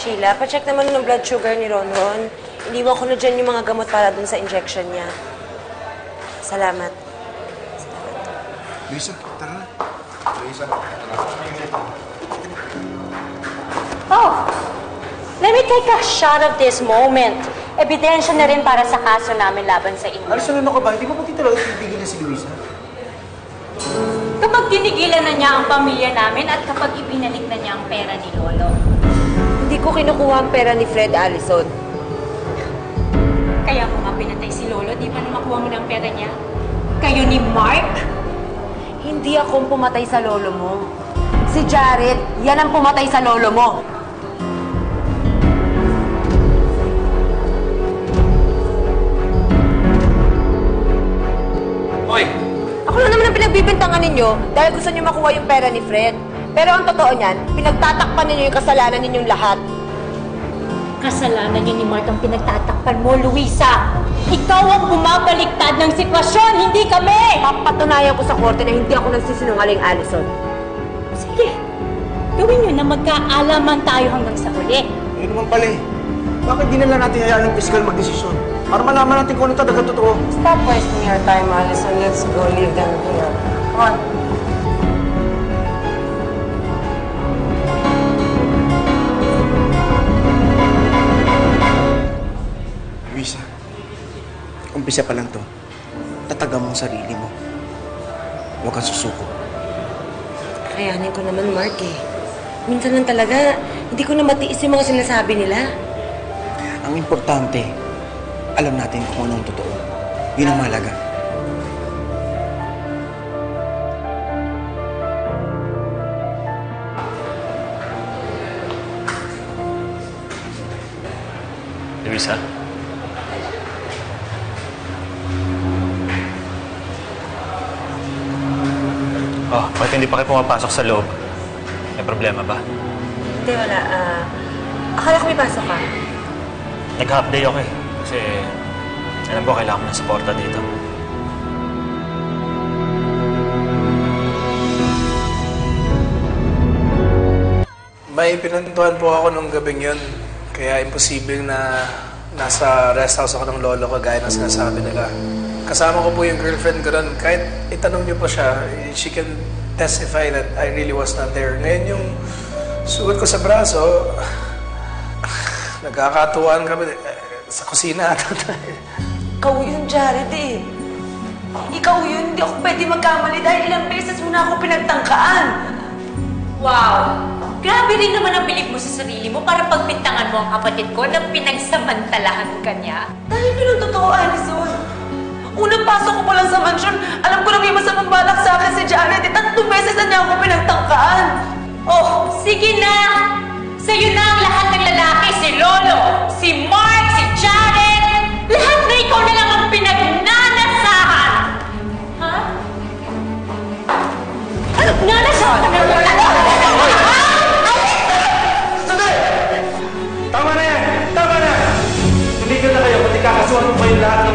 Sheila, pacheck naman ng blood sugar ni Ronron. Iniwan ko na dyan yung mga gamot para dun sa injection niya. Salamat. Luisa, tara na. Luisa, Oh, let me take a shot of this moment. Ebidensya na rin para sa kaso namin laban sa inyo. Alison, ano ka ba? Hindi mo pati talaga titigil na si Luisa? Kapag tinigilan na niya ang pamilya namin at kapag ibinalik na niya ang pera ni Lolo. Hindi ko kinukuha ang pera ni Fred, Alison. Kaya mo nga pinatay si Lolo, di ba na makuha mo ng pera niya? Kayo ni Mark? Hindi akong pumatay sa lolo mo. Si Jared, yan ang pumatay sa lolo mo. Hoy! Ako lang naman ang pinagbibintangan ninyo dahil gusto niyo makuha yung pera ni Fred. Pero ang totoo niyan, pinagtatakpan ninyo yung kasalanan ninyong lahat. Kasalanan niya ni Mark ang pinagtatakpan mo, Luisa! Ikaw ang bumabaliktad ng sitwasyon, hindi kami! Papatunayan ko sa korte na hindi ako nagsisinungaling, Alison. Sige, gawin niyo na magkaalaman tayo hanggang sa huli. Yun naman pala eh. Bakit di na lang natin hayaan ng piskal magdesisyon? Para malaman natin kung ano talaga totoo. Stop wasting your time, Alison. Let's go leave them here. Come on. Luisa, umpisa pa lang to. Tataga mo ang sarili mo. Huwag kang susuko. Kayanin ko naman, Mark eh. Minsan lang talaga, hindi ko na matiis yung mga sinasabi nila. Ang importante, alam natin kung anong totoo. Yun ang mahalaga. Luisa? Oh, bakit hindi pa kayo pumapasok sa loob? May problema ba? Hindi, wala. Akala ko may pasok ka. Nag-half day ako eh. Kasi alam ko kailangan ko ng suporta dito. May pinuntuhan po ako nung gabing yun. Kaya imposible na nasa rest house ako ng lolo ko gaya ng sinasabi nila. Kasama ko po yung girlfriend ko doon. Kahit itanong niyo po siya, she can testify that I really was not there. Ngayon yung suot ko sa braso, nagkakatuwaan kami sa kusina ata tayo. Ikaw yun, Jared eh. Ikaw yun, hindi ako pwede magkamali dahil ilang beses mo na ako pinagtangkaan. Wow! Grabe rin naman ang bilib mo sa sarili mo para pagpintangan mo ang kapatid ko na pinagsamantalahan ka niya. Dahil yun ang totoo, Alison. Unang pasok ko pa lang sa mansyon, alam ko na may masamang balak sa akin si Jared. 3 beses na niya ako pinagtangkaan. Oh, sige na! Sa'yo na ang lahat ng lalaki, si Lolo, si Mark, si Jared! Lahat na ikaw na lang ang pinagnanasahan! Ha? Ano? Nanasahan? Tama na yan! Tama na! Tumigil na kayo, pati kakasuhan mo kayo lahat